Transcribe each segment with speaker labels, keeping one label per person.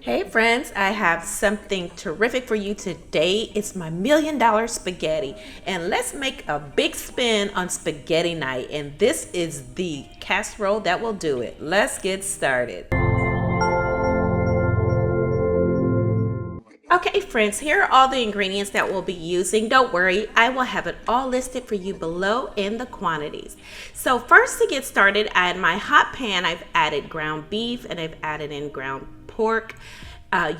Speaker 1: Hey friends, I have something terrific for you today. It's my $1,000,000 spaghetti, and let's make a big spin on spaghetti night. And this is the casserole that will do it. Let's get started. Okay friends, here are all the ingredients that we'll be using. Don't worry, I will have it all listed for you below in the quantities. So first, to get started, in my hot pan I've added ground beef and I've added in ground pork.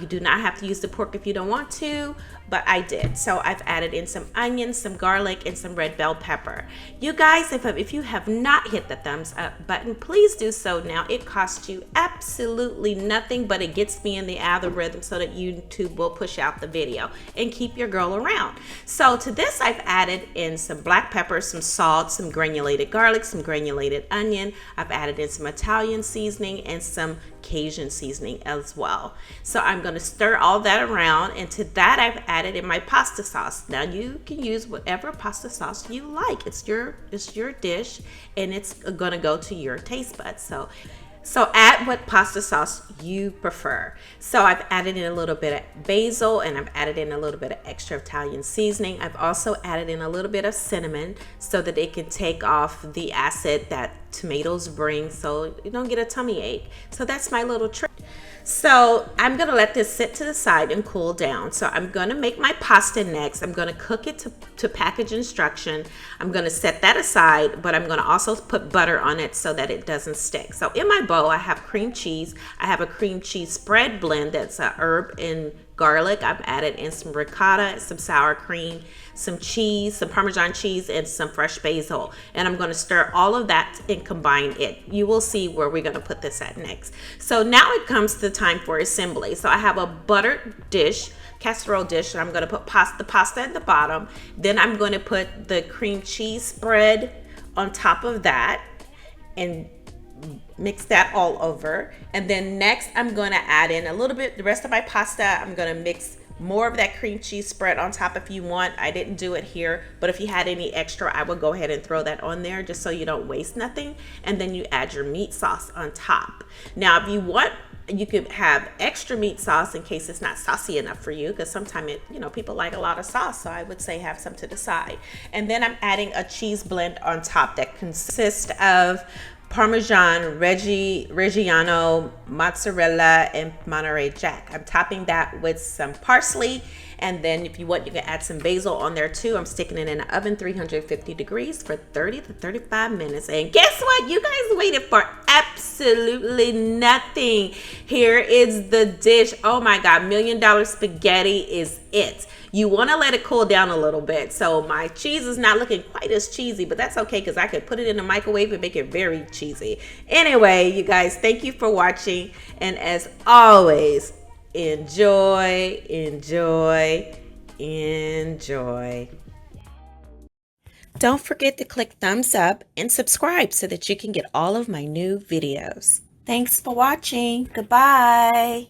Speaker 1: You do not have to use the pork if you don't want to, but I did. So I've added in some onions, some garlic, and some red bell pepper. You guys, if you have not hit the thumbs up button, please do so now. It costs you absolutely nothing, but it gets me in the algorithm so that YouTube will push out the video and keep your girl around. So to this, I've added in some black pepper, some salt, some granulated garlic, some granulated onion. I've added in some Italian seasoning and some Cajun seasoning as well. So I'm going to stir all that around, and to that I've added in my pasta sauce. Now you can use whatever pasta sauce you like. It's your dish, and it's going to go to your taste buds. So add what pasta sauce you prefer. So I've added in a little bit of basil, and I've added in a little bit of extra Italian seasoning. I've also added in a little bit of cinnamon so that it can take off the acid that tomatoes bring, so you don't get a tummy ache. So that's my little trick. So I'm gonna let this sit to the side and cool down. So I'm gonna make my pasta next. I'm gonna cook it to package instruction. I'm gonna set that aside, but I'm gonna also put butter on it so that it doesn't stick. So in my bowl, I have cream cheese. I have a cream cheese spread blend that's a herb and garlic. I've added in some ricotta, some sour cream, some cheese, some Parmesan cheese, and some fresh basil. And I'm going to stir all of that and combine it. You will see where we're going to put this at next. So now it comes to the time for assembly. So I have a buttered dish, casserole dish, and I'm going to put the pasta at the bottom. Then I'm going to put the cream cheese spread on top of that and mix that all over. And then next I'm going to add in a little bit, the rest of my pasta. I'm going to mix more of that cream cheese spread on top if you want. I didn't do it here, but if you had any extra, I would go ahead and throw that on there just so you don't waste nothing. And then you add your meat sauce on top. Now if you want, you could have extra meat sauce in case it's not saucy enough for you, because sometimes people like a lot of sauce, so I would say have some to the side. And then I'm adding a cheese blend on top that consists of Parmesan, Reggiano, mozzarella, and Monterey Jack. I'm topping that with some parsley, and then if you want, you can add some basil on there too. I'm sticking it in the oven 350 degrees for 30 to 35 minutes. And guess what? You guys waited for absolutely nothing. Here is the dish. Oh my God, $1,000,000 spaghetti is it. You want to let it cool down a little bit. So my cheese is not looking quite as cheesy, but that's okay because I could put it in the microwave and make it very cheesy. Anyway, you guys, thank you for watching. And as always, enjoy, enjoy, enjoy. Don't forget to click thumbs up and subscribe so that you can get all of my new videos. Thanks for watching. Goodbye.